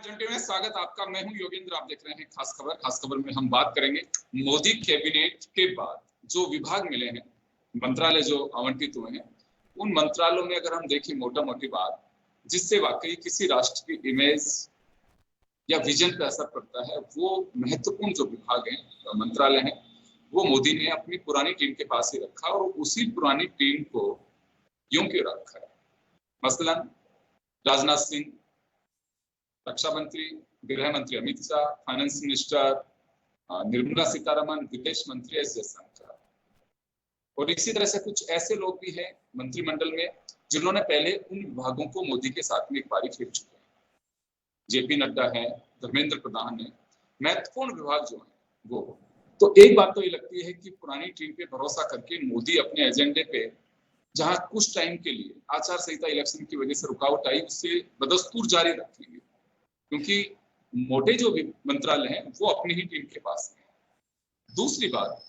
घंटे में स्वागत आपका। मैं हूं योगेंद्र, आप देख रहे हैं खास खबर। खास खबर में हम बात करेंगे मोदी कैबिनेट के बाद जो विभाग मिले हैं, मंत्रालय जो आवंटित हुए हैं, उन मंत्रालयों में अगर हम देखें मोटा मोटी बात, जिससे वाकई किसी राष्ट्र की इमेज या विजन पर असर पड़ता है, वो महत्वपूर्ण जो विभाग हैं, मंत्रालय हैं, वो मोदी ने अपनी पुरानी टीम के पास ही रखा और उसी पुरानी टीम को यूं क्यों रखा है। मसलन राजनाथ सिंह, रक्षा मंत्री, गृह मंत्री अमित शाह, फाइनेंस मिनिस्टर निर्मला सीतारमण, विदेश मंत्री एस जयशंकर, और इसी तरह से कुछ ऐसे लोग भी हैं मंत्रिमंडल में जिन्होंने पहले उन विभागों को मोदी के साथ में एक बारी खेल चुके हैं। जेपी नड्डा है, धर्मेंद्र प्रधान है, महत्वपूर्ण विभाग जो है वो। तो एक बात तो ये लगती है कि पुरानी टीम पे भरोसा करके मोदी अपने एजेंडे पे, जहां कुछ टाइम के लिए आचार संहिता इलेक्शन की वजह से रुकावट आई, उससे बदस्तूर जारी रखेंगे, क्योंकि मोटे जो भी मंत्रालय हैं वो अपनी ही टीम के पास हैं। दूसरी बात,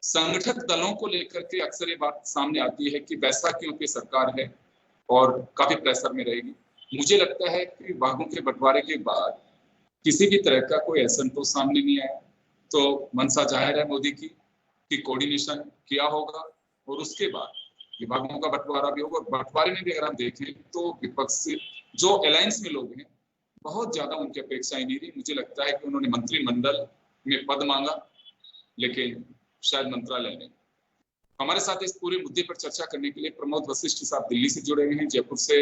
संगठक दलों को लेकर के अक्सर ये बात सामने आती है कि बैसाखियों की सरकार है और काफी प्रेशर में रहेगी। मुझे लगता है कि विभागों के बंटवारे के बाद किसी भी तरह का कोई असंतोष सामने नहीं आया, तो मंशा जाहिर है मोदी की कि कोऑर्डिनेशन किया होगा और उसके बाद विभागों का बंटवारा भी होगा। और बंटवारे में भी अगर हम देखें तो विपक्ष से जो अलायंस में लोग हैं, बहुत ज्यादा उनकी अपेक्षाएं नहीं रही। मुझे लगता है कि उन्होंने मंत्रिमंडल में पद मांगा, लेकिन शायद मंत्रालय ने। हमारे साथ इस पूरे मुद्दे पर चर्चा करने के लिए प्रमोद वशिष्ठ साहब दिल्ली से जुड़े हुए हैं, जयपुर से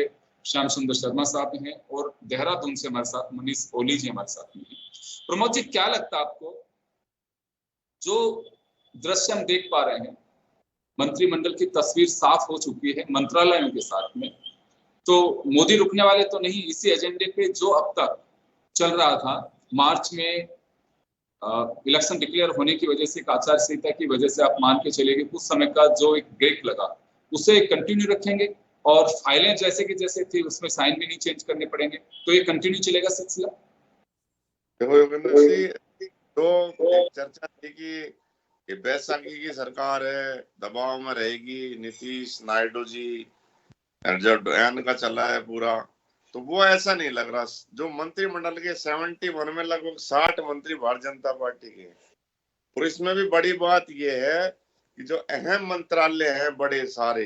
श्याम सुंदर शर्मा साहब हैं और देहरादून से हमारे साथ मनीष ओली जी हमारे साथ में हैं। प्रमोद जी, क्या लगता है आपको, जो दृश्य हम देख पा रहे हैं, मंत्रिमंडल की तस्वीर साफ हो चुकी है मंत्रालयों के साथ में, तो मोदी रुकने वाले तो नहीं इसी एजेंडे पे जो अब तक चल रहा था। मार्च में इलेक्शन डिक्लेयर होने की वजह से, आचार संहिता की वजह से आप मान के चलेंगे कुछ समय का जो एक ब्रेक लगा, उसे कंटिन्यू रखेंगे और फाइलें जैसे कि जैसे थी उसमें साइन भी नहीं चेंज करने पड़ेंगे, तो ये कंटिन्यू चलेगा सिलसिला? देखो योगेंद्र जी, तो एक चर्चा थी कि बैसाखी की सरकार है, दबाव में रहेगी, नीतीश नायडू जी जो डोयन का चला है पूरा, तो वो ऐसा नहीं लग रहा। जो मंत्रिमंडल के 71 में लगभग 60 मंत्री भारतीय जनता पार्टी के, और इसमें भी बड़ी बात ये है कि जो अहम मंत्रालय हैं बड़े सारे,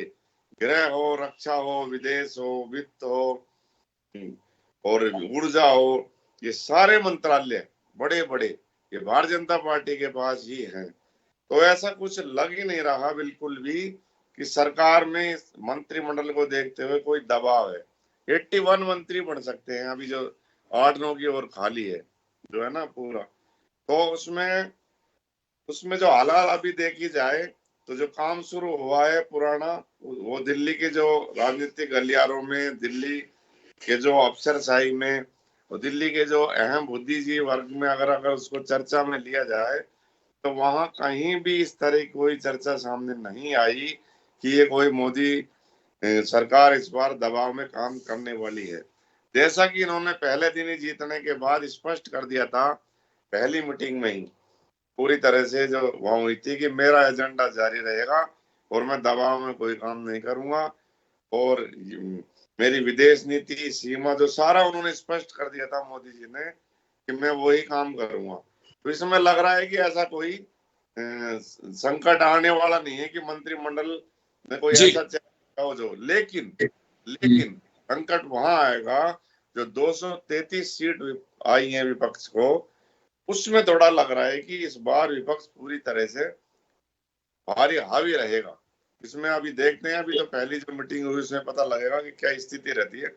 गृह हो, रक्षा हो, विदेश हो, वित्त हो और ऊर्जा हो, ये सारे मंत्रालय बड़े बड़े ये भारतीय जनता पार्टी के पास ही हैं। तो ऐसा कुछ लग ही नहीं रहा बिल्कुल भी कि सरकार में मंत्रिमंडल को देखते हुए कोई दबाव है। 81 मंत्री बन सकते हैं, अभी जो 8-9 की ओर खाली है जो है ना पूरा, तो उसमें जो हालात अभी देखी जाए तो जो काम शुरू हुआ है पुराना, वो दिल्ली के जो राजनीतिक गलियारों में, दिल्ली के जो अफसरशाही में और दिल्ली के जो अहम बुद्धिजीवी वर्ग में अगर उसको चर्चा में लिया जाए तो वहां कहीं भी इस तरह की कोई चर्चा सामने नहीं आई कि ये कोई मोदी सरकार इस बार दबाव में काम करने वाली है। जैसा कि इन्होंने पहले दिन ही जीतने के बाद स्पष्ट कर दिया था, पहली मीटिंग में ही पूरी तरह से जो वहां हुई थी कि मेरा एजेंडा जारी रहेगा और मैं दबाव में कोई काम नहीं करूंगा, और मेरी विदेश नीति सीमा जो सारा उन्होंने स्पष्ट कर दिया था मोदी जी ने कि मैं वही काम करूंगा। तो इसमें लग रहा है कि ऐसा कोई संकट आने वाला नहीं है कि मंत्रिमंडल में कोई ऐसा हो जो, लेकिन संकट वहां आएगा जो 233 सीट आई है विपक्ष को, उसमें थोड़ा लग रहा है कि इस बार विपक्ष पूरी तरह से भारी हावी रहेगा। इसमें अभी देखते हैं, अभी तो पहली जो मीटिंग हुई उसमें पता लगेगा कि क्या स्थिति रहती है,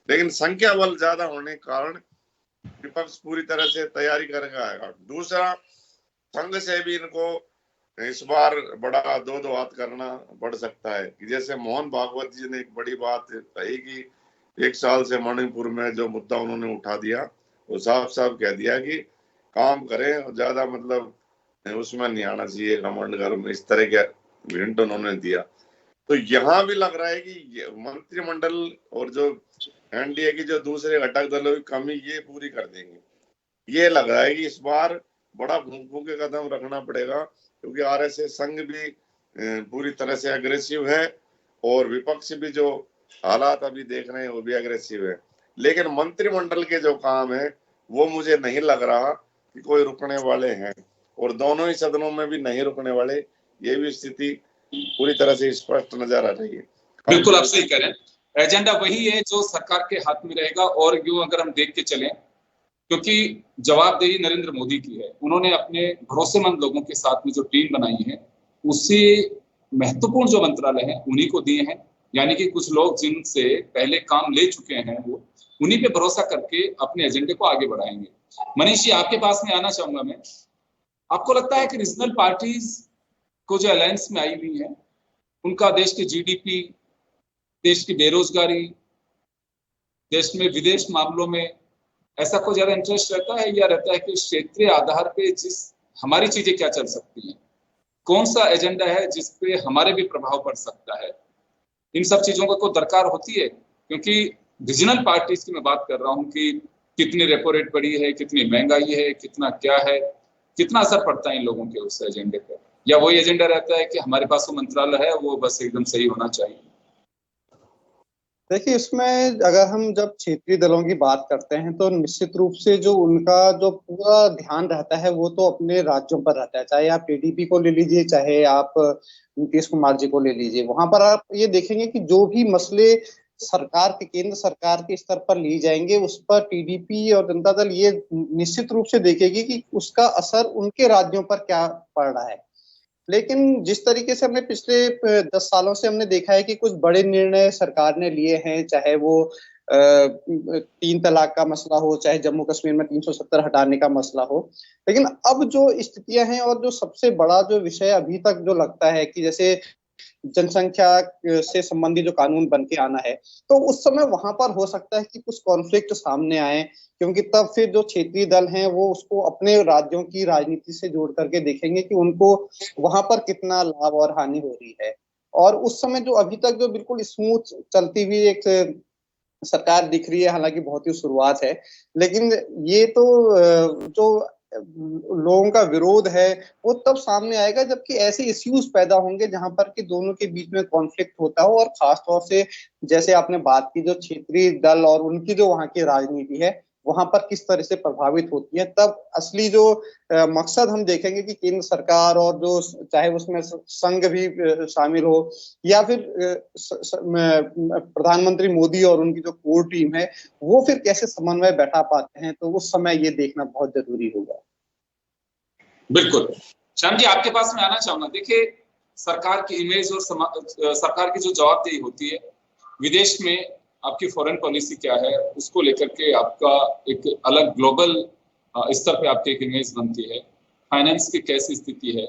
लेकिन संख्या बल ज्यादा होने के कारण विपक्ष पूरी तरह से तैयारी करके आएगा। दूसरा, संघ से भी इनको इस बार बड़ा दो हाथ करना पड़ सकता है कि जैसे मोहन भागवत जी ने एक बड़ी बात कही कि 1 साल से मणिपुर में जो मुद्दा उन्होंने उठा दिया वो साफ साफ कह दिया कि काम करें और ज्यादा मतलब उसमें नहीं आना चाहिए घमंड गर्म, इस तरह के हिंट उन्होंने दिया। तो यहाँ भी लग रहा है कि मंत्रिमंडल और जो एनडीए की जो दूसरे घटक दलों की कमी ये पूरी कर देंगे। ये लग रहा है कि इस बार बड़ा फूंक के कदम रखना पड़ेगा, क्योंकि आरएसएस संघ भी पूरी तरह से अग्रेसिव है और विपक्ष भी जो हालात अभी देख रहे हैं वो भी अग्रेसिव है। लेकिन मंत्रिमंडल के जो काम है वो मुझे नहीं लग रहा कि कोई रुकने वाले हैं, और दोनों ही सदनों में भी नहीं रुकने वाले, ये भी स्थिति पूरी तरह से स्पष्ट नजर आ रही है। बिल्कुल आप सही कह रहे हैं, एजेंडा वही है जो सरकार के हाथ में रहेगा। और यूं अगर हम देख के चलें, क्योंकि जवाबदेही नरेंद्र मोदी की है, उन्होंने अपने भरोसेमंद लोगों के साथ में जो टीम बनाई है उससे महत्वपूर्ण जो मंत्रालय है उन्हीं को दिए हैं। यानी कि कुछ लोग जिनसे पहले काम ले चुके हैं वो उन्हीं पे भरोसा करके अपने एजेंडे को आगे बढ़ाएंगे। मनीष जी, आपके पास में आना चाहूंगा मैं। आपको लगता है कि रीजनल पार्टीज को जो अलायंस में आई हुई है उनका देश के जीडीपी, देश की बेरोजगारी, देश में विदेश मामलों में ऐसा कोई ज्यादा इंटरेस्ट रहता है, या रहता है कि क्षेत्रीय आधार पे जिस हमारी चीजें क्या चल सकती हैं, कौन सा एजेंडा है जिसपे हमारे भी प्रभाव पड़ सकता है, इन सब चीजों को दरकार होती है? क्योंकि रीजनल पार्टीज की मैं बात कर रहा हूँ कि कितनी रेपो रेट बढ़ी है, कितनी महंगाई है, कितना क्या है, कितना असर पड़ता है इन लोगों के उस एजेंडे पर, या वही एजेंडा रहता है कि हमारे पास वो मंत्रालय है वो बस एकदम सही होना चाहिए? देखिए, इसमें अगर हम जब क्षेत्रीय दलों की बात करते हैं तो निश्चित रूप से जो उनका जो पूरा ध्यान रहता है वो तो अपने राज्यों पर रहता है। चाहे आप टीडीपी को ले लीजिए, चाहे आप नीतीश कुमार जी को ले लीजिए, वहां पर आप ये देखेंगे कि जो भी मसले सरकार के, केंद्र सरकार के स्तर पर लिए जाएंगे उस पर टीडीपी और जनता दल ये निश्चित रूप से देखेगी कि उसका असर उनके राज्यों पर क्या पड़ रहा है। लेकिन जिस तरीके से हमने पिछले 10 सालों से हमने देखा है कि कुछ बड़े निर्णय सरकार ने लिए हैं, चाहे वो 3 तलाक का मसला हो, चाहे जम्मू कश्मीर में 370 हटाने का मसला हो, लेकिन अब जो स्थितियां हैं और जो सबसे बड़ा जो विषय अभी तक जो लगता है कि जैसे जनसंख्या से संबंधित जो कानून बन के आना है, तो उस समय वहां पर हो सकता है कि कुछ कॉन्फ्लिक्ट सामने आए, क्योंकि तब फिर जो क्षेत्रीय दल हैं वो उसको अपने राज्यों की राजनीति से जोड़ करके देखेंगे कि उनको वहां पर कितना लाभ और हानि हो रही है। और उस समय जो अभी तक जो बिल्कुल स्मूथ चलती हुई एक सरकार दिख रही है, हालांकि बहुत ही शुरुआत है, लेकिन ये तो जो लोगों का विरोध है वो तब सामने आएगा जबकि ऐसे इश्यूज पैदा होंगे जहां पर कि दोनों के बीच में कॉन्फ्लिक्ट होता हो। और खास तौर से जैसे आपने बात की जो क्षेत्रीय दल और उनकी जो वहां की राजनीति है वहां पर किस तरह से प्रभावित होती है, तब असली जो मकसद हम देखेंगे कि केंद्र सरकार और जो चाहे उसमें संघ भी शामिल हो या फिर प्रधानमंत्री मोदी और उनकी जो कोर टीम है वो फिर कैसे समन्वय बैठा पाते हैं, तो उस समय ये देखना बहुत जरूरी होगा। बिल्कुल, श्याम जी, आपके पास में आना चाहूंगा। देखिए, सरकार की इमेज और सरकार की जो जवाबदेही होती है, विदेश में आपकी फॉरेन पॉलिसी क्या है, उसको लेकर के आपका एक अलग ग्लोबल स्तर पे आपकी एक इमेज बनती है। फाइनेंस की कैसी स्थिति है,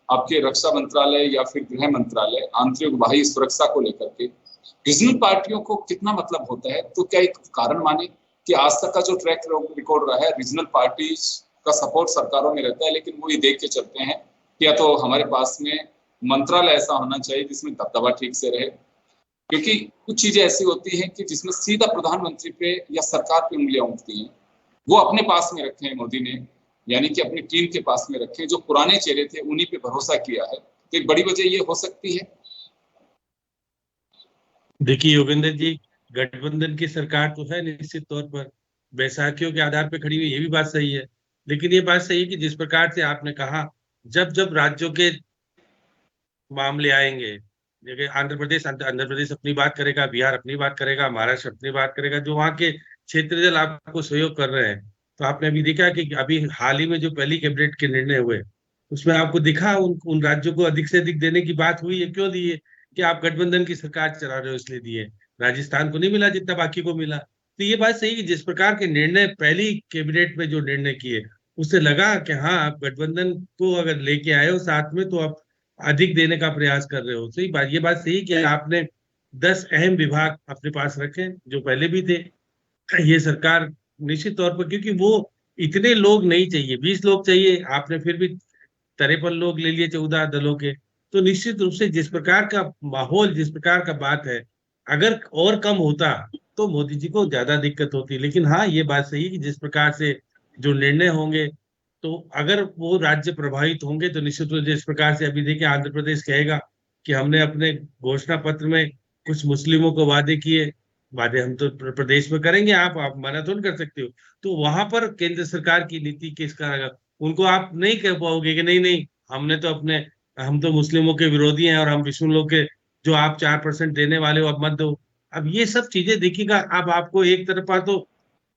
आपके रक्षा मंत्रालय या फिर गृह मंत्रालय आंतरिक बाह्य सुरक्षा को लेकर के रीजनल पार्टियों को कितना मतलब होता है। तो क्या एक कारण माने कि आज तक का जो ट्रैक रिकॉर्ड रहा है, रीजनल पार्टीज का सपोर्ट सरकारों में रहता है, लेकिन वो ये देख के चलते हैं कि या तो हमारे पास में मंत्रालय ऐसा होना चाहिए जिसमें दबदबा ठीक से रहे, क्योंकि कुछ चीजें ऐसी होती हैं कि जिसमें सीधा प्रधानमंत्री पे या सरकार पे उंगलियां उठती हैं। वो अपने पास में रखे हैं मोदी ने, यानी कि अपनी टीम के पास में रखे, जो पुराने चेहरे थे उन्हीं पे भरोसा किया है। तो एक बड़ी वजह ये हो सकती है। देखिए योगेंद्र जी, गठबंधन की सरकार तो है निश्चित तौर पर, बैसाखियों के आधार पर खड़ी हुई, ये भी बात सही है। लेकिन ये बात सही है कि जिस प्रकार से आपने कहा, जब जब राज्यों के मामले आएंगे, जैसे आंध्र प्रदेश अपनी बात करेगा, बिहार अपनी बात करेगा, महाराष्ट्र अपनी बात करेगा, जो वहाँ के क्षेत्रीय दल आपको सहयोग कर रहे हैं। तो आपने अभी देखा कि अभी हाल ही में जो पहली कैबिनेट के निर्णय हुए, उसमें आपको दिखा उन राज्यों को अधिक से अधिक देने की बात हुई है। क्यों दिए? कि आप गठबंधन की सरकार चला रहे हो इसलिए दिए। राजस्थान को नहीं मिला जितना बाकी को मिला। तो ये बात सही कि जिस प्रकार के निर्णय पहली कैबिनेट में जो निर्णय किए, उससे लगा कि हाँ, आप गठबंधन को अगर लेके आए हो साथ में, तो आप अधिक देने का प्रयास कर रहे हो। सही बात, ये बात सही कि आपने 10 अहम विभाग अपने पास रखे जो पहले भी थे। ये सरकार निश्चित तौर पर, क्योंकि वो इतने लोग नहीं चाहिए, 20 लोग चाहिए, आपने फिर भी 53 लोग ले लिए 14 दलों के। तो निश्चित रूप से जिस प्रकार का माहौल, जिस प्रकार का बात है, अगर और कम होता तो मोदी जी को ज्यादा दिक्कत होती। लेकिन हाँ, ये बात सही है कि जिस प्रकार से जो निर्णय होंगे, तो अगर वो राज्य प्रभावित होंगे तो निश्चित रूप से, जिस प्रकार से अभी देखिए आंध्र प्रदेश कहेगा कि हमने अपने घोषणा पत्र में कुछ मुस्लिमों को वादे किए, वादे हम तो प्रदेश में करेंगे, आप मना थोड़ी कर सकते हो। तो वहां पर केंद्र सरकार की नीति किसका, उनको आप नहीं कह पाओगे कि नहीं नहीं, हम तो मुस्लिमों के विरोधी हैं और हम विष्णु लोग के, जो आप 4% देने वाले हो अब मत दो। अब ये सब चीजें देखिएगा, अब आपको एक तरफा तो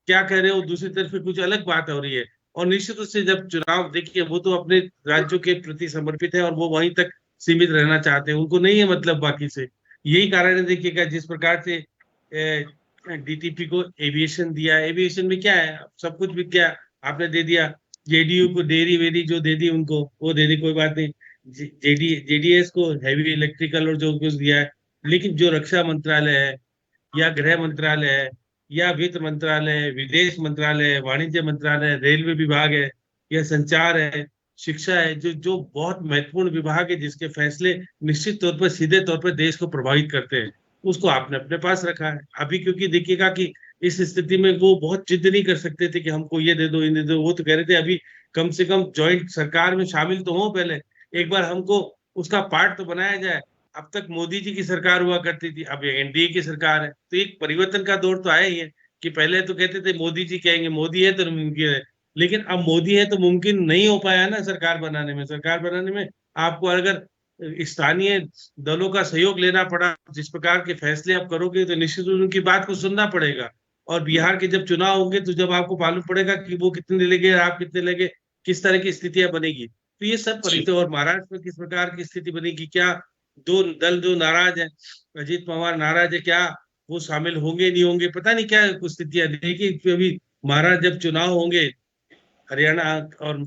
क्या कह रहे हो, दूसरी तरफ कुछ अलग बात हो रही है। और निश्चित रूप से जब चुनाव, देखिए वो तो अपने राज्यों के प्रति समर्पित है और वो वहीं तक सीमित रहना चाहते हैं, उनको नहीं है मतलब बाकी से। यही कारण है देखिएगा जिस प्रकार से डीटीपी को एविएशन दिया। एविएशन में क्या है, सब कुछ भी क्या आपने दे दिया। जेडीयू को डेयरी वेरी जो दे दी उनको, वो दे दी, कोई बात नहीं। जेडीएस को हैवी इलेक्ट्रिकल और जो कुछ दिया है। लेकिन जो रक्षा मंत्रालय है, या गृह मंत्रालय है, या वित्त मंत्रालय है, विदेश मंत्रालय है, वाणिज्य मंत्रालय है, रेलवे विभाग है, या संचार है, शिक्षा है, जो जो बहुत महत्वपूर्ण विभाग है, जिसके फैसले निश्चित तौर पर सीधे तौर पर देश को प्रभावित करते हैं, उसको आपने अपने पास रखा है। अभी क्योंकि देखिएगा कि इस स्थिति में वो बहुत जिद नहीं कर सकते थे कि हमको ये दे दो, ये दे दो। वो तो कह रहे थे अभी कम से कम ज्वाइंट सरकार में शामिल तो हो, पहले एक बार हमको उसका पार्ट तो बनाया जाए। अब तक मोदी जी की सरकार हुआ करती थी, अब एनडीए की सरकार है, तो एक परिवर्तन का दौर तो आया ही है। कि पहले तो कहते थे मोदी जी कहेंगे, मोदी है तो मुमकिन है, लेकिन अब मोदी है तो मुमकिन नहीं हो पाया ना सरकार बनाने में। सरकार बनाने में आपको अगर स्थानीय दलों का सहयोग लेना पड़ा, जिस प्रकार के फैसले आप करोगे, तो निश्चित रूप से उनकी बात को सुनना पड़ेगा। और बिहार के जब चुनाव होंगे तो जब आपको मालूम पड़ेगा कि वो कितने लेंगे, आप कितने लेंगे, किस तरह की स्थितियां बनेगी, तो ये सब परिवर्तन। और महाराष्ट्र में किस प्रकार की स्थिति बनेगी, क्या दो दल जो नाराज है, अजीत पवार नाराज है, क्या वो शामिल होंगे नहीं होंगे, पता नहीं क्या कुछ स्थितियां। देखिए अभी महाराष्ट्र जब चुनाव होंगे, हरियाणा और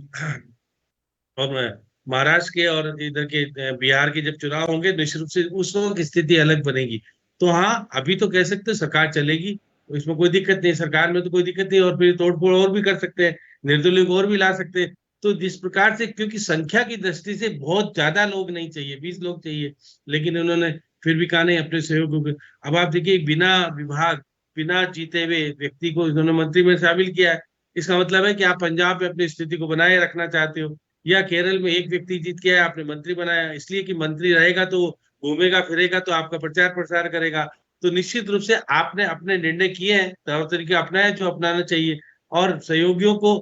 महाराष्ट्र के और इधर के बिहार के जब चुनाव होंगे, निश्चित रूप से उस वक्त स्थिति अलग बनेगी। तो हाँ, अभी तो कह सकते हैं सरकार चलेगी, इसमें कोई दिक्कत नहीं, सरकार में तो कोई दिक्कत नहीं, और फिर तोड़फोड़ और भी कर सकते हैं, निर्दलीय को और भी ला सकते हैं। तो जिस प्रकार से, क्योंकि संख्या की दृष्टि से बहुत ज्यादा लोग नहीं चाहिए, 20 लोग चाहिए, लेकिन उन्होंने फिर भी कहा नहीं, अपने सहयोगों को। अब आप देखिए, बिना विभाग, बिना जीते हुए व्यक्ति को इन्होंने मंत्री में शामिल किया है। इसका मतलब है कि आप पंजाब में अपनी स्थिति को बनाए रखना चाहते हो, या केरल में एक व्यक्ति जीत के आया, आपने मंत्री बनाया, इसलिए कि मंत्री रहेगा तो घूमेगा फिरेगा तो आपका प्रचार प्रसार करेगा। तो निश्चित रूप से आपने अपने निर्णय किए हैं, तौर तरीके अपनाए जो अपनाना चाहिए, और सहयोगियों को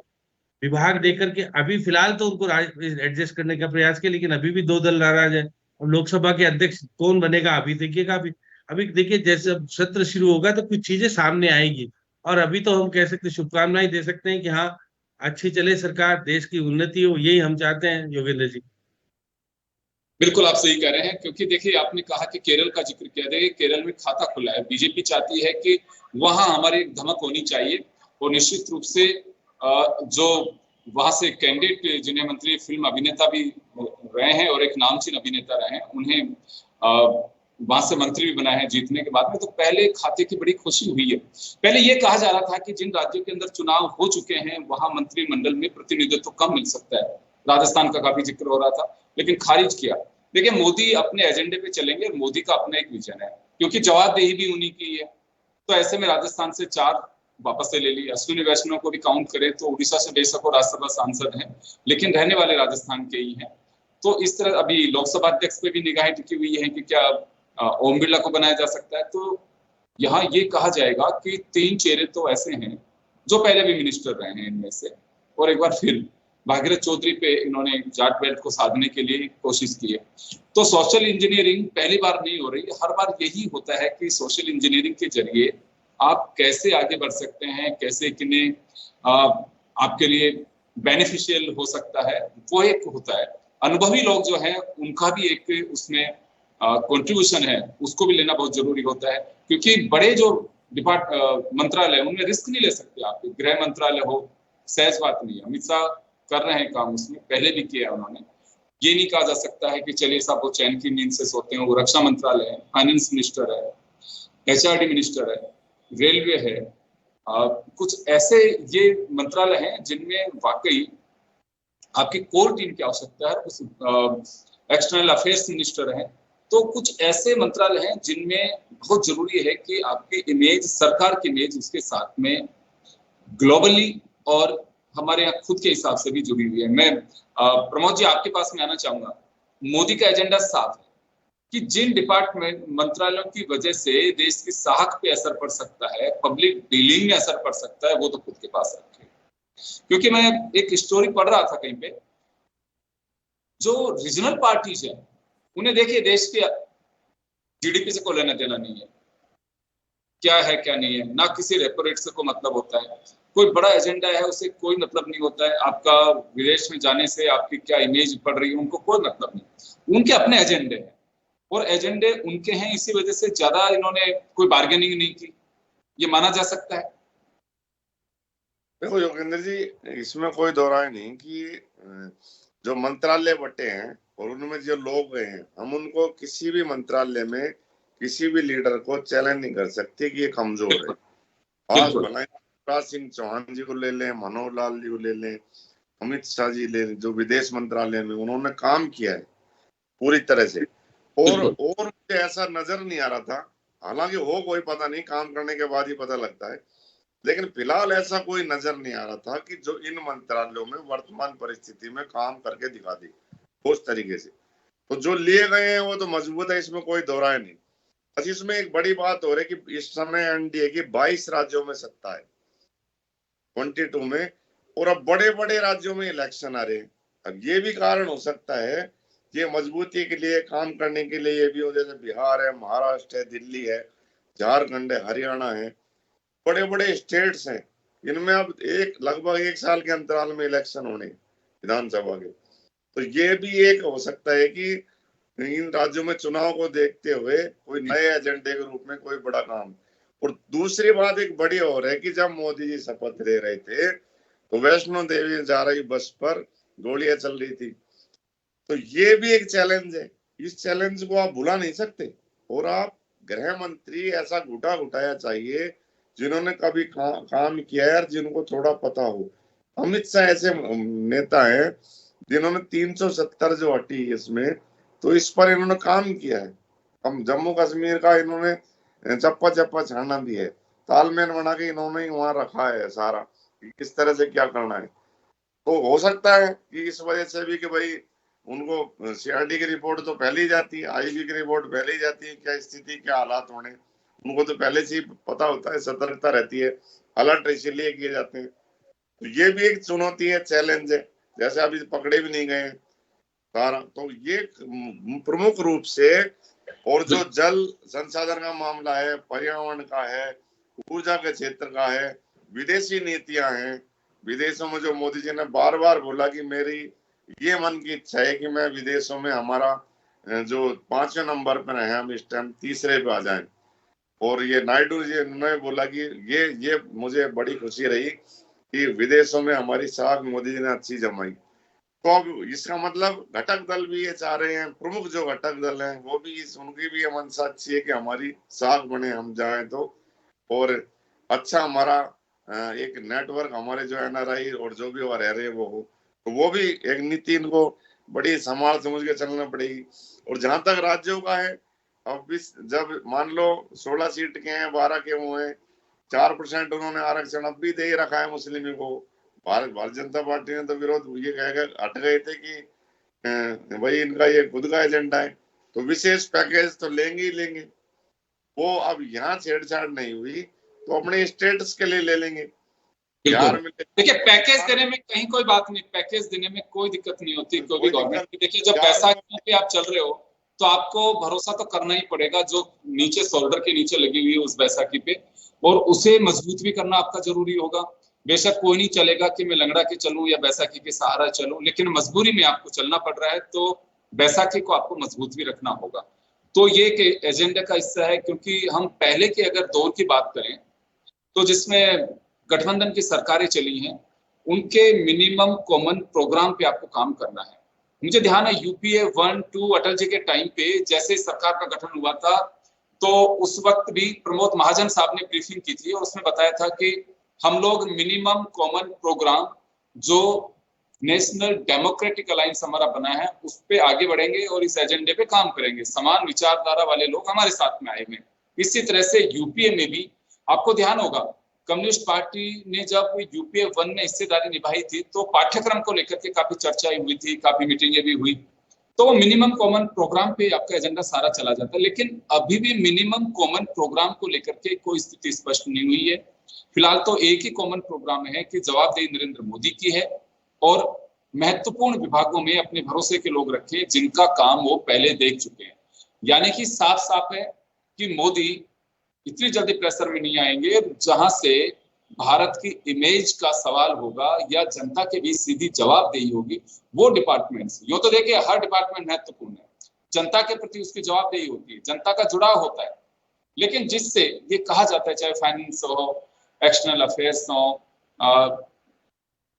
विभाग देकर के अभी फिलहाल तो उनको एडजस्ट करने का प्रयास किया, लेकिन अभी भी 2 दल नाराज है। और लोकसभा के अध्यक्ष कौन बनेगा अभी देखिएगा। अभी देखिए, जैसे अब सत्र शुरू होगा तो कुछ चीजें सामने आएगी, और अभी तो हम कह सकते, शुभकामनाएं दे सकते हैं कि हाँ, अच्छी चले सरकार, देश की उन्नति हो, यही हम चाहते हैं योगेंद्र जी। बिल्कुल आप सही कह रहे हैं, क्योंकि देखिए आपने कहा कि केरल का जिक्र किया, देखिए केरल में खाता खुला है, बीजेपी चाहती है कि वहां हमारी धमक होनी चाहिए, और निश्चित रूप से जो वहां से कैंडिडेट जिन्हें मंत्री फिल्म अभिनेता भी रहे हैं और एक नामचीन अभिनेता रहे हैं, उन्हें वहां से मंत्री भी बनाए हैं जीतने के बाद में, तो पहले खाते की बड़ी खुशी हुई है। पहले ये कहा जा रहा था कि जिन राज्यों के अंदर चुनाव हो चुके हैं वहां मंत्रिमंडल में प्रतिनिधित्व कम मिल सकता है, राजस्थान का काफी जिक्र हो रहा था, लेकिन खारिज किया। देखिए मोदी अपने एजेंडे पे चलेंगे और मोदी का अपना एक विजन है, क्योंकि जवाबदेही भी उन्हीं की है। तो ऐसे में राजस्थान से 4 वापस से ले ली। अश्विनी वैष्णव को भी काउंट करें तो उड़ीसा से बेशक वो राज्यसभा सांसद हैं, लेकिन रहने वाले राजस्थान के ही हैं। तो इस तरह अभी लोकसभा अध्यक्ष पे भी निगाहें टिकी हुई है कि क्या ओम बिरला को बनाया जा सकता है। तो यहाँ ये कहा जाएगा कि 3 चेहरे तो ऐसे हैं जो पहले भी मिनिस्टर रहे हैं इनमें से, और एक बार फिर भागीरथ चौधरी पे इन्होंने जाट बेल्ट को साधने के लिए कोशिश की है। तो सोशल इंजीनियरिंग पहली बार नहीं हो रही, हर बार यही होता है कि सोशल इंजीनियरिंग के जरिए आप कैसे आगे बढ़ सकते हैं, कैसे किन्हें आपके लिए बेनिफिशियल हो सकता है, वो एक होता है। अनुभवी लोग जो हैं उनका भी एक उसमें कंट्रीब्यूशन है, उसको भी लेना बहुत जरूरी होता है, क्योंकि बड़े जो मंत्रालय उनमें रिस्क नहीं ले सकते आप। गृह मंत्रालय हो, सहज बात नहीं है, अमित शाह कर रहे हैं काम, उसमें पहले भी किया है उन्होंने। ये नहीं कहा जा सकता है कि चलिए साहब वो चैन की नींद से सोते हैं। वो रक्षा मंत्रालय है, फाइनेंस मिनिस्टर है, एचआरडी मिनिस्टर है, रेलवे है, कुछ ऐसे ये मंत्रालय हैं जिनमें वाकई आपकी कोर टीम की आवश्यकता है। उस एक्सटर्नल अफेयर्स मिनिस्टर है। तो कुछ ऐसे मंत्रालय हैं जिनमें बहुत जरूरी है कि आपकी इमेज, सरकार की इमेज, उसके साथ में ग्लोबली और हमारे यहाँ खुद के हिसाब से भी जुड़ी हुई है। मैं प्रमोद जी आपके पास में आना चाहूंगा। मोदी का एजेंडा साफ है कि जिन डिपार्टमेंट मंत्रालयों की वजह से देश की साख पे असर पड़ सकता है, पब्लिक डीलिंग में असर पड़ सकता है, वो तो खुद के पास रखे। क्योंकि मैं एक स्टोरी पढ़ रहा था कहीं पे, जो रीजनल पार्टीज है उन्हें देखिए देश के जीडीपी से कोई लेना देना नहीं है, क्या है क्या नहीं है, ना किसी रेपो रेट से कोई मतलब होता है। कोई बड़ा एजेंडा है उसे कोई मतलब नहीं होता है, आपका विदेश में जाने से आपकी क्या इमेज पड़ रही है उनको कोई मतलब नहीं। उनके अपने एजेंडे हैं और एजेंडे उनके हैं, इसी वजह से ज्यादा इन्होंने कोई बार्गेनिंग नहीं की, ये माना जा सकता है। देखो योगेंद्र जी, इसमें कोई दो राय नहीं कि जो मंत्रालय बटे हैं और उनमें जो लोग गए हैं, हम उनको किसी भी मंत्रालय में किसी भी लीडर को चैलेंज नहीं कर सकते कि ये कमजोर है। आज भला शिवराज सिंह चौहान जी को ले लें, मनोहर लाल जी को ले लें, अमित शाह जी ले लें, जो विदेश मंत्रालय में उन्होंने काम किया है पूरी तरह से, और मुझे ऐसा नजर नहीं आ रहा था, हालांकि हो कोई पता नहीं, काम करने के बाद ही पता लगता है, लेकिन फिलहाल ऐसा कोई नजर नहीं आ रहा था कि जो इन मंत्रालयों में वर्तमान परिस्थिति में काम करके दिखा दी उस तरीके से। तो जो लिए गए हैं वो तो मजबूत है, इसमें कोई दो राय नहीं। बस इसमें एक बड़ी बात हो रही है कि इस समय एनडीए की 22 राज्यों में सत्ता है, 22 में, और अब बड़े बड़े राज्यों में इलेक्शन आ रहे हैं। अब ये भी कारण हो सकता है, ये मजबूती के लिए काम करने के लिए ये भी हो, जैसे बिहार है, महाराष्ट्र है, दिल्ली है, झारखंड है, हरियाणा है, बड़े बड़े स्टेट्स हैं, इनमें अब लगभग 1 साल के अंतराल में इलेक्शन होने विधानसभा के। तो ये भी एक हो सकता है कि इन राज्यों में चुनाव को देखते हुए कोई नए एजेंडे के रूप में कोई बड़ा काम। और दूसरी बात एक बड़ी और है कि जब मोदी जी शपथ ले रहे थे तो वैष्णो देवी जा रही बस पर गोलियां चल रही थी। तो ये भी एक चैलेंज है, इस चैलेंज को आप भुला नहीं सकते। और आप गृह मंत्री ऐसा घुटा घुटाया चाहिए जिन्होंने कभी काम किया है और जिनको थोड़ा पता हो। अमित शाह ऐसे नेता हैं जिन्होंने 370 जो हटी इसमें, तो इस पर इन्होंने काम किया है। हम जम्मू कश्मीर का इन्होंने चप्पा चप्पा छाना भी है, तालमेल बना के इन्होंने वहां रखा है सारा, किस तरह से क्या करना है। तो हो सकता है कि इस वजह से भी कि भाई उनको सीआरडी की रिपोर्ट तो पहले ही जाती है, आईबी की रिपोर्ट पहले ही जाती है, क्या स्थिति क्या हालात होने उनको तो पहले से ही पता होता है, सतर्कता रहती है, अलर्ट इसीलिए किए जाते हैं। तो ये भी एक चुनौती है, चैलेंज है, जैसे अभी पकड़े भी नहीं गए सारा। तो ये प्रमुख रूप से, और जो जल संसाधन का मामला है, पर्यावरण का है, ऊर्जा के क्षेत्र का है, विदेशी नीतियां हैं, विदेशों में जो मोदी जी ने बार बार बोला कि मेरी ये मन की इच्छा है कि मैं विदेशों में हमारा जो 5वें नंबर पर है, हम इस टाइम तीसरे पे आ जाएं। और ये नायडू जी ने बोला कि ये मुझे बड़ी खुशी रही कि विदेशों में हमारी साख मोदी जी ने अच्छी जमाई। तो अब इसका मतलब घटक दल भी ये चाह रहे हैं, प्रमुख जो घटक दल हैं वो भी उनकी भी मंशा अच्छी है कि हमारी साख बने, हम जाएं तो, और अच्छा हमारा एक नेटवर्क हमारे जो NRI और जो भी वहाँ रह रहे हैं वो हो। तो वो भी एक नीति इनको बड़ी संभाल समझ के चलना पड़ेगी। और जहां तक राज्यों का है, अब जब मान लो 16 सीट के हैं, 12 के हुए हैं, 4% उन्होंने आरक्षण अब भी दे ही रखा है मुस्लिमों को। भारतीय जनता पार्टी ने तो विरोध ये कह हट गए थे कि भाई इनका ये खुद का एजेंडा है, तो विशेष पैकेज तो लेंगे ही लेंगे। वो अब यहाँ छेड़छाड़ नहीं हुई तो अपने स्टेटस के लिए ले लेंगे। बिहार में देखिए पैकेज देने में कहीं कोई बात नहीं, पैकेज देने में कोई दिक्कत नहीं होती कोई भी गवर्नमेंट की। देखिए जब बैसाखियों पे आप चल रहे हो तो आपको भरोसा तो करना ही पड़ेगा जो नीचे शोल्डर के नीचे लगी हुई है उस बैसाखी पे, और उसे मजबूत भी करना आपका जरूरी होगा। बेशक कोई नहीं चलेगा कि मैं लंगड़ा के चलूं या बैसाखी के सहारा चलूं, लेकिन मजबूरी में आपको चलना पड़ रहा है तो बैसाखी को आपको मजबूत भी रखना होगा। तो ये एक एजेंडा का हिस्सा है, क्योंकि हम पहले के अगर दौर की बात करें तो जिसमें गठबंधन की सरकारें चली हैं उनके मिनिमम कॉमन प्रोग्राम पे आपको काम करना है। मुझे ध्यान है UPA 1-2 अटल जी के टाइम पे जैसे सरकार का गठन हुआ था तो उस वक्त भी प्रमोद महाजन साहब ने ब्रीफिंग की थी और उसमें बताया था कि हम लोग मिनिमम कॉमन प्रोग्राम जो नेशनल डेमोक्रेटिक अलायंस हमारा बना है उस पे आगे बढ़ेंगे और इस एजेंडे पे काम करेंगे। समान विचारधारा वाले लोग हमारे साथ में आए हुए। इसी तरह से UPA में भी आपको ध्यान होगा कम्युनिस्ट पार्टी ने जब UPA 1 में हिस्सेदारी निभाई थी तो पाठ्यक्रम को लेकर के काफी चर्चाएं हुई थी, काफी मीटिंगें भी हुई। तो मिनिमम कॉमन प्रोग्राम पे आपका एजेंडा सारा चला जाता है, लेकिन अभी भी मिनिमम कॉमन प्रोग्राम को लेकर के कोई स्थिति स्पष्ट नहीं हुई है। फिलहाल तो एक ही कॉमन प्रोग्राम है कि जवाबदेही नरेंद्र मोदी की है और महत्वपूर्ण विभागों में अपने भरोसे के लोग रखे जिनका काम वो पहले देख चुके हैं। यानी कि साफ साफ है कि मोदी इतनी जल्दी प्रेशर में नहीं आएंगे जहां से भारत की इमेज का सवाल होगा या जनता के बीच सीधी जवाबदेही होगी। वो डिपार्टमेंट्स, यूं तो देखिए हर डिपार्टमेंट महत्वपूर्ण है, जनता के प्रति उसकी जवाबदेही होती है, जनता का जुड़ाव होता है, लेकिन जिससे ये कहा जाता है चाहे फाइनेंस हो, एक्सटर्नल अफेयर्स हो,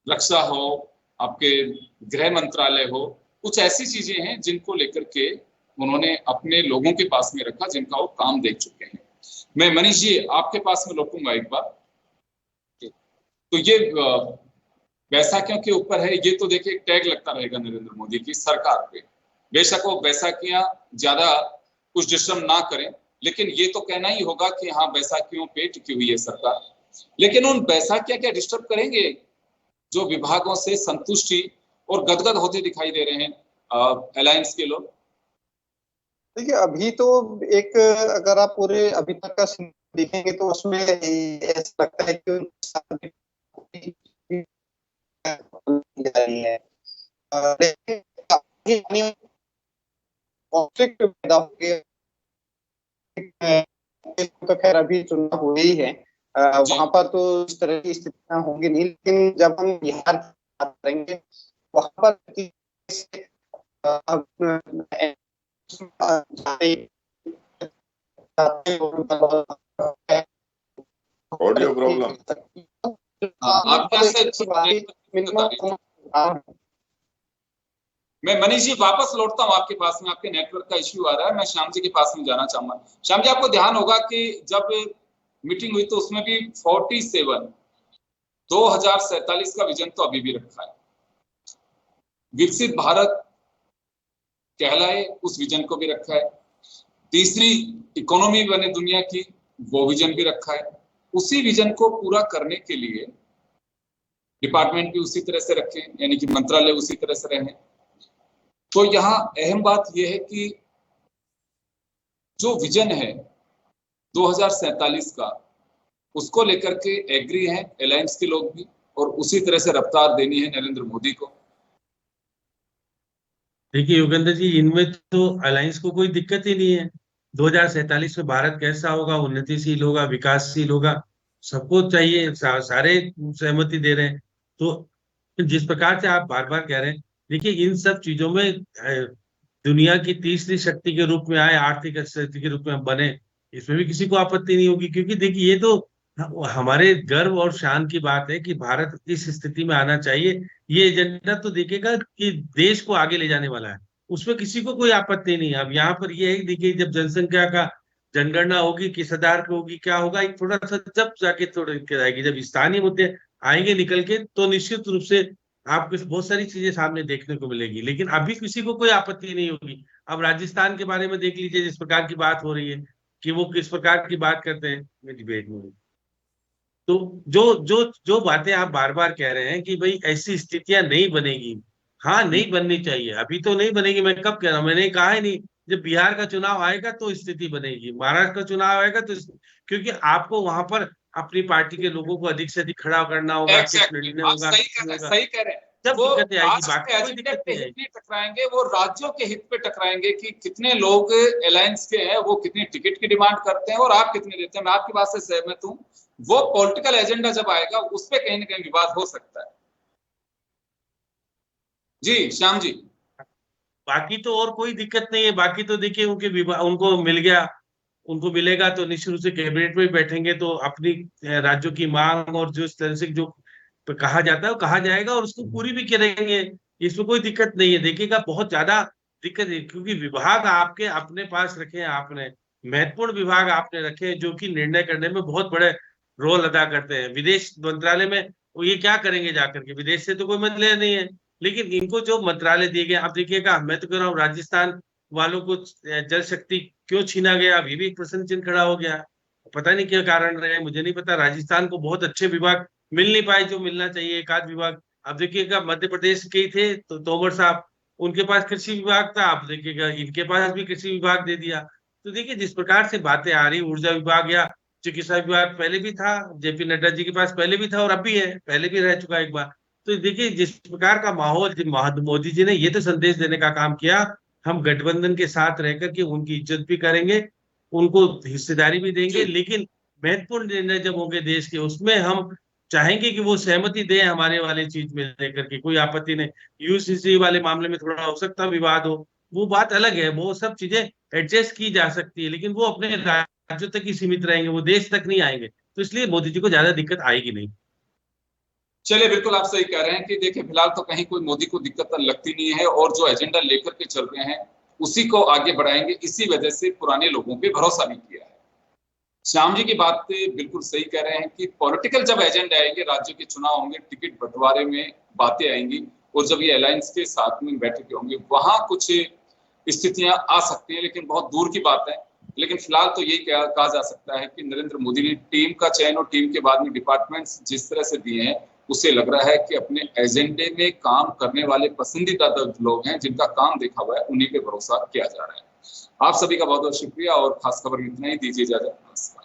रक्षा हो, आपके गृह मंत्रालय हो, कुछ ऐसी चीजें हैं जिनको लेकर के उन्होंने अपने लोगों के पास में रखा जिनका वो काम देख चुके हैं। मैं मनीष जी आपके पास में लौटूंगा एक बार। तो ये बैसाखियों के ऊपर है, ये तो देखिए टैग लगता रहेगा नरेंद्र मोदी की सरकार पे। बेशक वो बैसाखियां ज्यादा कुछ डिस्टर्ब ना करें, लेकिन ये तो कहना ही होगा कि हाँ बैसाखियों पे टिकी हुई है सरकार। लेकिन उन बैसाखियां क्या डिस्टर्ब करेंगे जो विभागों से संतुष्टि और गदगद होते दिखाई दे रहे हैं अलायंस के लोग? देखिए अभी तो एक अगर आप पूरे अभी तक का देखेंगे तो उसमें ऐसा लगता है कि कॉन्फ्लिक्ट पैदा हो गया तो खैर अभी चुनाव हुए ही है, वहां पर तो इस तरह की स्थितियां होंगी नहीं, लेकिन जब हम बिहार की बात करेंगे वहां पर ऑडियो प्रॉब्लम मैं मनीष जी वापस लौटता हूँ आपके पास में, आपके नेटवर्क का इश्यू आ रहा है। मैं श्याम जी के पास में जाना चाहूंगा। श्याम जी आपको ध्यान होगा कि जब मीटिंग हुई तो उसमें भी 47 2047 का विजन तो अभी भी रखा है। विकसित भारत कहलाए उस विजन को भी रखा है। तीसरी इकोनॉमी बने दुनिया की, वो विजन भी रखा है। उसी विजन को पूरा करने के लिए डिपार्टमेंट भी उसी तरह से रखे, यानी कि मंत्रालय उसी तरह से रहे। तो यहाँ अहम बात यह है कि जो विजन है 2047 का, उसको लेकर के एग्री हैं अलायंस के लोग भी, और उसी तरह से रफ्तार देनी है नरेंद्र मोदी को। देखिए योगेंद्र जी, इनमें तो अलायंस को कोई दिक्कत ही नहीं है। 2047 में भारत कैसा होगा, उन्नतिशील होगा, विकासशील होगा, सबको चाहिए, सारे सहमति दे रहे हैं। तो जिस प्रकार से आप बार बार कह रहे हैं, देखिए इन सब चीजों में दुनिया की तीसरी शक्ति के रूप में आए, आर्थिक शक्ति के रूप में हम बने, इसमें भी किसी को आपत्ति नहीं होगी, क्योंकि देखिए ये तो हमारे गर्व और शान की बात है कि भारत इस स्थिति में आना चाहिए। ये एजेंडा तो देखेगा कि देश को आगे ले जाने वाला है, उसमें किसी को कोई आपत्ति नहीं है। अब यहाँ पर ये है, देखिए जब जनसंख्या का जनगणना होगी, किस आधार पे होगी, क्या होगा, एक थोड़ा सा जब जाके थोड़ा दिक्कत आएगी, जब स्थानीय मुद्दे आएंगे निकल के, तो निश्चित रूप से आपको बहुत सारी चीजें सामने देखने को मिलेगी। लेकिन अभी किसी को कोई आपत्ति नहीं होगी। अब राजस्थान के बारे में देख लीजिए, जिस प्रकार की बात हो रही है कि वो किस प्रकार की बात करते हैं डिबेट में। तो जो जो जो बातें आप बार बार कह रहे हैं कि भाई ऐसी स्थितियां नहीं बनेगी, हाँ नहीं बननी चाहिए, अभी तो नहीं बनेगी। मैं कब कह रहा हूँ, मैंने कहा ही नहीं। जब बिहार का चुनाव आएगा तो स्थिति बनेगी, महाराष्ट्र का चुनाव आएगा तो क्योंकि आपको वहां पर अपनी पार्टी के लोगों को अधिक से अधिक खड़ा करना होगा, सही कह रहे हैं। जब वो दिक्कतें आएगी, राष्ट्र बाकी के कोई एजेंडे दिक्कत पे नहीं हित आएगी। नहीं टकराएंगे, वो राज्यों के हित पे टकराएंगे कि कितने लोग अलायंस के हैं, वो कितनी टिकट की डिमांड करते हैं और आप कितने देते हैं। मैं आपकी बात से सहमत हूं। वो पॉलिटिकल एजेंडा जब आएगा उस पर कहीं ना कहीं विवाद हो सकता है। जी श्याम जी। बाकी तो और कोई दिक्कत नहीं है। बाकी तो देखिए उनको मिल गया, उनको मिलेगा तो निश्चित रूप से कैबिनेट में बैठेंगे, तो अपनी राज्यों की मांग और जो इस तरह से जो कहा जाता है वो कहा जाएगा और उसको पूरी भी करेंगे। इसमें कोई दिक्कत नहीं है। देखिएगा बहुत ज्यादा दिक्कत है, क्योंकि विभाग आपके अपने पास रखे हैं, आपने महत्वपूर्ण विभाग आपने रखे हैं जो कि निर्णय करने में बहुत बड़े रोल अदा करते हैं। विदेश मंत्रालय में वो ये क्या करेंगे जाकर के, विदेश से तो कोई मतलब नहीं है, लेकिन इनको जो मंत्रालय दिए गए, आप देखिएगा, मैं तो कह रहा हूँ राजस्थान वालों को जल शक्ति क्यों छीना गया, अभी भी एक प्रश्न चिन्ह खड़ा हो गया। पता नहीं क्या कारण रहे, मुझे नहीं पता। राजस्थान को बहुत अच्छे विभाग मिल नहीं पाए जो मिलना चाहिए, एक आध विभाग। अब देखिएगा मध्य प्रदेश के ही थे तो तोमर साहब, उनके पास कृषि विभाग था, आप देखिएगा इनके पास भी कृषि विभाग दे दिया। तो देखिए जिस प्रकार से बातें आ रही, ऊर्जा विभाग या चिकित्सा विभाग पहले भी था, जेपी नड्डा जी के पास पहले भी था और अब भी है, पहले भी रह चुका एक बार। तो देखिए जिस प्रकार का माहौल, मोदी जी ने ये तो संदेश देने का काम किया, हम गठबंधन के साथ रह करके उनकी इज्जत भी करेंगे, उनको हिस्सेदारी भी देंगे, लेकिन महत्वपूर्ण निर्णय जब होंगे देश के, उसमें हम चाहेंगे कि वो सहमति दें हमारे वाले चीज में लेकर के, कोई आपत्ति नहीं। यूसीसी वाले मामले में थोड़ा हो सकता विवाद हो, वो बात अलग है, वो सब चीजें एडजस्ट की जा सकती है, लेकिन वो अपने राज्यों तक ही सीमित रहेंगे, वो देश तक नहीं आएंगे। तो इसलिए मोदी जी को ज्यादा दिक्कत आएगी नहीं। चलिए, बिल्कुल आप सही कह रहे हैं कि देखिए फिलहाल तो कहीं कोई मोदी को दिक्कत लगती नहीं है और जो एजेंडा लेकर के चल रहे हैं उसी को आगे बढ़ाएंगे। इसी वजह से पुराने लोगों पे भरोसा भी किया है। श्याम जी की बात बिल्कुल सही कह रहे हैं कि पॉलिटिकल जब एजेंडा आएंगे, राज्यों के चुनाव होंगे, टिकट बंटवारे में बातें आएंगी और जब ये अलायंस के साथ में बैठकें होंगी, वहां कुछ स्थितियां आ सकती हैं, लेकिन बहुत दूर की बात है। लेकिन फिलहाल तो यही कहा जा सकता है कि नरेंद्र मोदी ने टीम का चयन और टीम के बाद में डिपार्टमेंट्स जिस तरह से दिए हैं, उससे लग रहा है कि अपने एजेंडे में काम करने वाले पसंदीदा लोग हैं, जिनका काम देखा हुआ है, उन्हीं पे भरोसा किया जा रहा है। आप सभी का बहुत बहुत शुक्रिया और खास खबर में इतना ही। दीजिए इजाजत, नमस्कार।